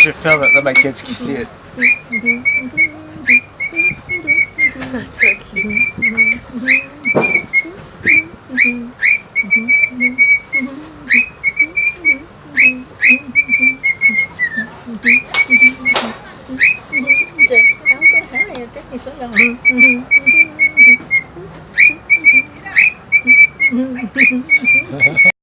should film it, then my kids can see it. That's so cute. Chị, áo có khá là chắc thì số lần.